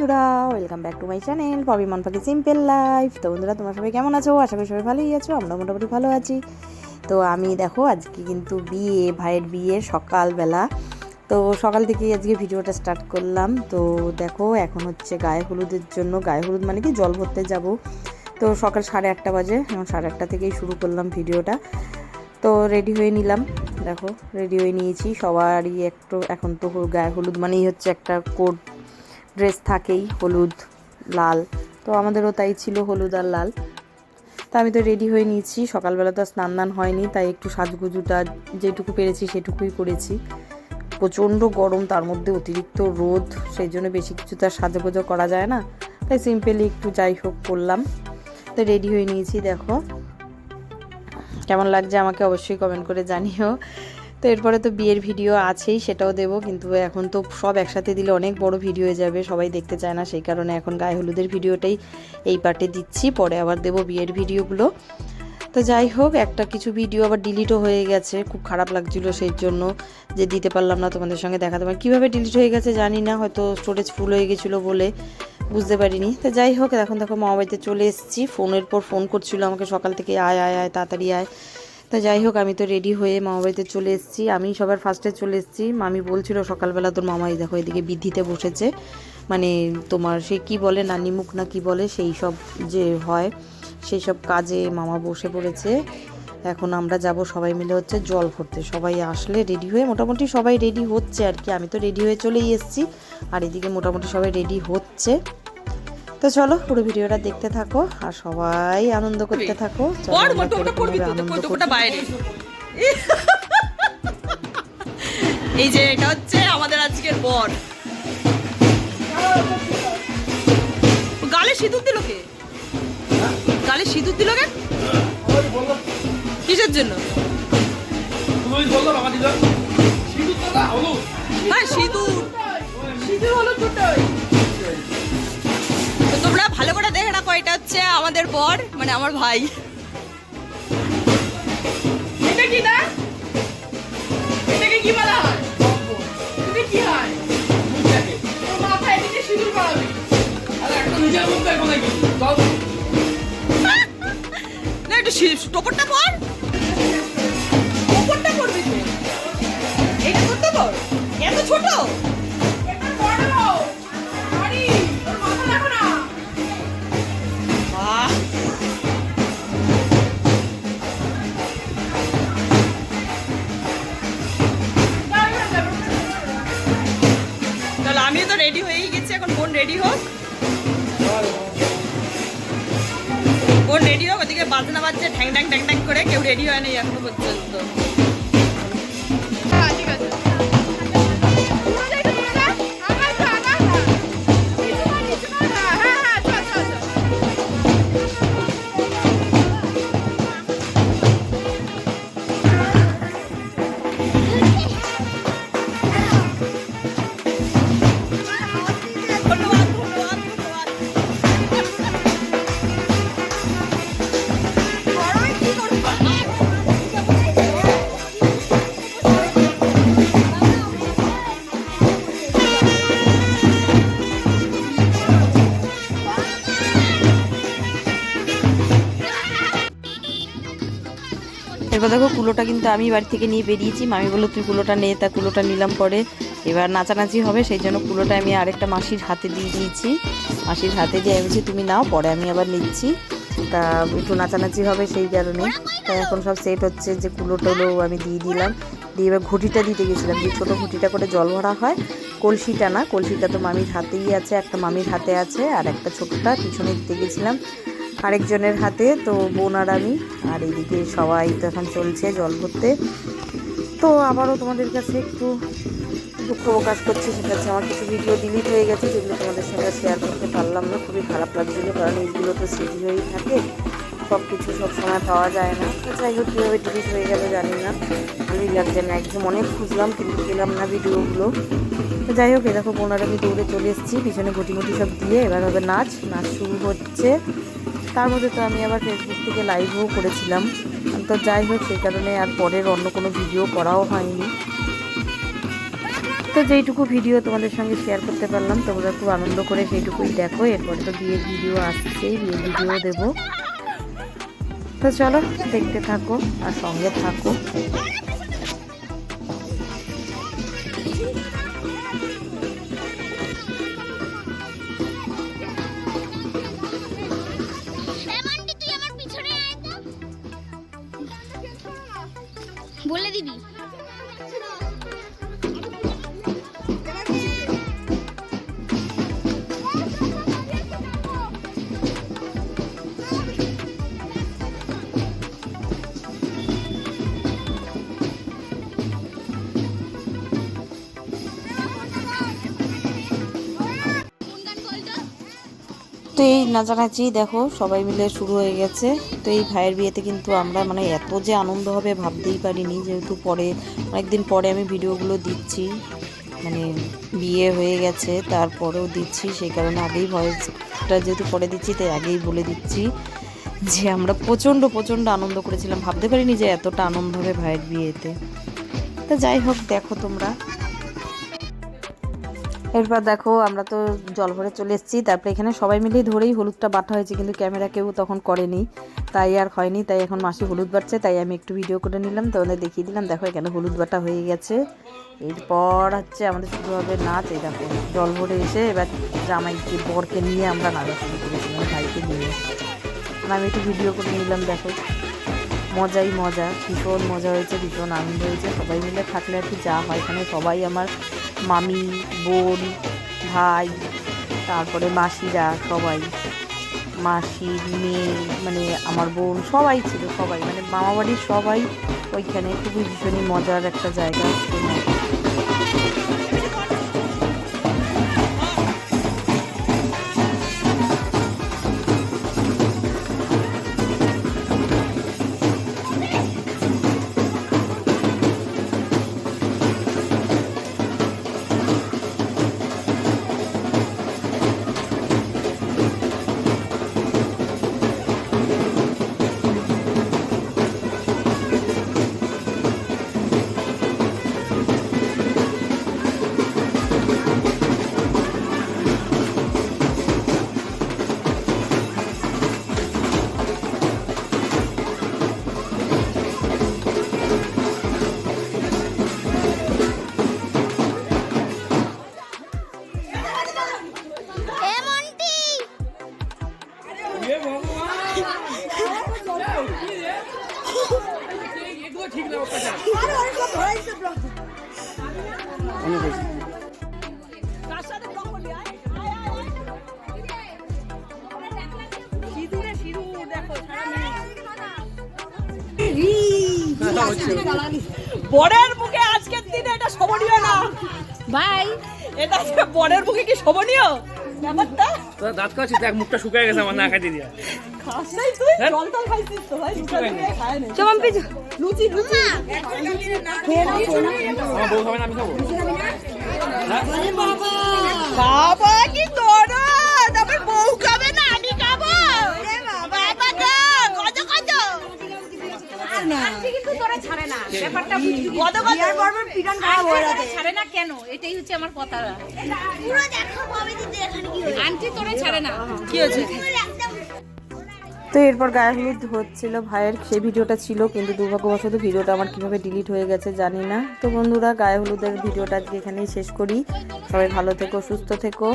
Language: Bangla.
বন্ধুরা, welcome back to my channel Popi Monpakhi simple life. তো বন্ধুরা, তোমরা সবাই কেমন আছো? আশা করি সবাই ভালোই আছো। আমরা মোটামুটি ভালো আছি। তো আমি দেখো আজকে কিন্তু ভাইয়ের বিয়ে সকালবেলা। তো সকাল থেকেই আজকে ভিডিওটা স্টার্ট করলাম। তো দেখো এখন হচ্ছে গায়ে হলুদের জন্য, গায়ে হলুদ মানে কি জল ভরতে যাব। তো সকাল 8:30 বাজে, এখন 8:30 থেকেই শুরু করলাম ভিডিওটা। তো রেডি হয়ে নিলাম, দেখো রেডি হয়ে নিয়েছি। সবারই একটু এখন তো গায়ে হলুদ মানেই হচ্ছে একটা কোড ড্রেস থাকেই, হলুদ লাল। তো আমাদেরও তাই ছিল, হলুদ আর লাল। তো আমি তো রেডি হয়ে নিয়েছি। সকালবেলা তো স্নান দান হয়নি, তাই একটু সাজগুজুটা যেটুকু পেরেছি সেটুকুই করেছি। প্রচণ্ড গরম, তার মধ্যে অতিরিক্ত রোদ, সেই জন্য বেশি কিছু তো আর সাজগোজো করা যায় না, তাই সিম্পলি একটু যাই হোক করলাম। তো রেডি হয়ে নিয়েছি, দেখো কেমন লাগছে আমাকে অবশ্যই কমেন্ট করে জানিও। তো এরপরে তো বিয়ের ভিডিও আছেই, সেটাও দেবো, কিন্তু এখন তো সব একসাথে দিলে অনেক বড় ভিডিও হয়ে যাবে, সবাই দেখতে চায় না। সেই কারণে এখন গায়ে হলুদের ভিডিওটাই এই পার্টে দিচ্ছি, পরে আবার দেবো বিয়ের ভিডিওগুলো। তো যাই হোক, একটা কিছু ভিডিও আবার ডিলিটও হয়ে গেছে, খুব খারাপ লাগছিলো সেই জন্য যে দিতে পারলাম না তোমাদের সঙ্গে দেখাতে পারি। কীভাবে ডিলিট হয়ে গেছে জানি না, হয়তো স্টোরেজ ফুল হয়ে গেছিলো বলে বুঝতে পারিনি। তো যাই হোক, এখন দেখো মামা বাড়িতে চলে এসেছি। ফোনের পর ফোন করছিল আমাকে সকাল থেকে, আয় আয় আয় তাড়াতাড়ি আয়। তো যাই হোক, আমি তো রেডি হয়ে মামা বাড়িতে চলে এসেছি। আমি সবার ফার্স্টে চলে এসেছি। মামি বলছিল সকালবেলা তোর মামাই দেখো এদিকে বিধিতে বসেছে, মানে তোমার সে কি বলে নানিমুখ না কি বলে, সেই সব যে হয় সেই সব কাজে মামা বসে পড়েছে। এখন আমরা যাব সবাই মিলে হচ্ছে জল ভরতে। সবাই আসলে রেডি হয়ে, মোটামুটি সবাই রেডি হচ্ছে আর কি। আমি তো রেডি হয়ে চলেই এসেছি, আর এদিকে মোটামুটি সবাই রেডি হচ্ছে। তো চলো পুরো ভিডিওটা দেখতে থাকো আর সবাই আনন্দ করতে থাকো। এই যে এটা হচ্ছে আমাদের আজকের বর। গালে সিঁদুর দিল কে? গালে সিঁদুর দিল কে? কিসের জন্য? হ্যাঁ সিঁদুর, সিঁদুর হলো দুটোই। তো তোমরা ভালো করে দেখে রাখো, এটা হচ্ছে আমাদের বর, মানে আমার ভাই। এটা কি না? এটাকে কি বলা হয়? এটা কি হয়? তোর মাথায় এদিকে সিঁদুর পরাবি। আরে একটা নিজের মুখে কোথায় কি? না একটু টোপরটা পর। টোপরটা পরবি তুই। এটা করতে বল। এত ছোট? এটা বড়। আরে তোর মাথা দেখো না। বাহ। তাহলে আমি তো রেডি হয়েই গেছি, এখন বোন রেডি হোক। বোন রেডি হোক, ওদিকে বাজনা বাজছে ঠ্যাং ঠ্যাং ঠ্যাং ঠ্যাং করে, কেউ রেডি হয়নি এখনো পর্যন্ত। ঠিক আছে। এরপর দেখো কুলোটা কিন্তু আমি বাড়ি থেকে নিয়ে বেরিয়েছি। মামি বললো তুই কুলোটা নে, তা কুলোটা নিলাম। পরে এবার নাচানাচি হবে, সেই জন্য কুলোটা আমি আরেকটা মাসির হাতে দিয়ে দিয়েছি। মাসির হাতে দিয়ে আমি বলছি তুমি নাও, পরে আমি আবার নিচ্ছি। তা একটু নাচানাচি হবে সেই কারণে। তাই এখন সব সেট হচ্ছে, যে কুলোটুলো আমি দিয়ে দিলাম। দিয়ে এবার ঘুঁটিটা দিতে গেছিলাম, যে ছোটো ঘুঁটিটা করে জল ভরা হয়, কলসিটা না, কলসিটা তো মামির হাতেই আছে, একটা মামির হাতে আছে, আর একটা ছোটোটা পিছনে দিতে গেছিলাম আরেকজনের হাতে। তো বোন আর আমি, আর এইদিকে সবাই তো এখন চলছে জল ভরতে। তো আবারও তোমাদের কাছে একটু দুঃখ প্রকাশ করছি, সেটা হচ্ছে আমার কিছু ভিডিও ডিলিট হয়ে গেছে, যেগুলো তোমাদের সঙ্গে শেয়ার করতে পারলাম না। খুবই খারাপ লাগছিলো, কারণ এইগুলো তো স্মৃতি হয়েই থাকে, সব কিছু সবসময় পাওয়া যায় না। তো যাই হোক, কীভাবে ডিলিট হয়ে গেল জানি না, ভালোই লাগছে না, একদম অনেক খুঁজলাম কিন্তু পেলাম না ভিডিওগুলো। তো যাই হোক, এরকম বোনার আমি দৌড়ে চলে এসেছি, পিছনে গুটি সব দিয়ে এবার হবে নাচ শুরু হচ্ছে। তার মধ্যে তো আমি আবার ফেসবুক থেকে লাইভও করেছিলাম। তো যাই হোক, সেই কারণে আর পরের অন্য কোনো ভিডিও করাও হয়নি। তো যেইটুকু ভিডিও তোমাদের সঙ্গে শেয়ার করতে পারলাম, তোমরা খুব আনন্দ করে সেইটুকুই দেখো। এরপরে তো বিয়ের ভিডিও আসছেই, বিয়ের ভিডিও দেবো। তো চলো দেখতে থাকো আর সঙ্গে থাকো। বলে দিবি তো এই নাচানাচি দেখো সবাই মিলে শুরু হয়ে গেছে। তো এই ভাইয়ের বিয়েতে কিন্তু আমরা মানে এত যে আনন্দ হবে ভাবতেই পারিনি, যেহেতু পরে অনেকদিন পরে আমি ভিডিওগুলো দিচ্ছি, মানে বিয়ে হয়ে গেছে তারপরেও দিচ্ছি, সেই কারণে আগেই ভয়েসটা যেহেতু পরে দিচ্ছি তাই আগেই বলে দিচ্ছি যে আমরা প্রচণ্ড আনন্দ করেছিলাম। ভাবতে পারিনি যে এতটা আনন্দ হবে ভাইয়ের বিয়েতে। তো যাই হোক দেখো তোমরা। এরপর দেখো আমরা তো জল ভরে চলে এসেছি, তারপরে এখানে সবাই মিলেই ধরেই হলুদটা বাটা হয়েছে, কিন্তু ক্যামেরা কেউ তখন করেনি, তাই আর হয়নি। তাই এখন মাসি হলুদ বাটছে, তাই আমি একটু ভিডিও করে নিলাম, তোমাদের দেখিয়ে দিলাম। দেখো এখানে হলুদ বাটা হয়ে গেছে। এরপর হচ্ছে আমাদের শুরু হবে নাচ। এই দেখো জল ভরে এসে এবার জামাইকে বরকে নিয়ে আমরা নাচা শুরু করেছি, মানে ভাইকে নিয়ে। আমি একটু ভিডিও করে নিলাম। দেখো মজাই মজা, ভীষণ মজা হয়েছে, ভীষণ আনন্দ হয়েছে। সবাই মিলে থাকলে আর কি যা হয়, এখানে সবাই আমার মামি, বোন, ভাই, তারপরে মাসিরা, সবাই মাসির মেয়ে, মানে আমার বোন সবাই ছিল, সবাই মানে মামাবাড়ির সবাই ওইখানে। খুবই ভীষণই মজার একটা জায়গা। বরের মুখে আজকের দিনে এটা শোভনীয় না ভাই, এটা বরের মুখে কি শোভনীয় ব্যাপারটা? তো দাঁত খাচ্ছিস, দেখ মুখটা শুকিয়ে গেছে আমার, না খাইতে দিয়া খাসনাই তুই জল টল খাইছিস তো ভাই, খায় না চমন পিছু লুচি লুচি আমার বউ খাবে না, আমি খাবো। বাবা কি দরদ, আমার বউ খাবে না আমি খাবো। বাবা গো কত কত আন্টি কিন্তু তোরা ছাড়ে না, ব্যাপারটা বুঝবি। কত কত বর্বর পিটান খাওয়া তোরা ছাড়ে না কেন, এটাই হচ্ছে আমার কথা। পুরো দেখো ভাবে দিদি এখানে কি হয়েছে। আন্টি তোরা ছাড়ে না। কি হয়েছে? তো এরপর গায়ে হলুদ হচ্ছিল ভাইয়ের, সেই ভিডিওটা ছিল, কিন্তু দুর্ভাগ্যবশত ভিডিওটা আমার কীভাবে ডিলিট হয়ে গেছে জানি না। তো বন্ধুরা গায়ে হলুদের ভিডিওটা আজকে এখানেই শেষ করি। সবাই ভালো থেকো, সুস্থ থেকো।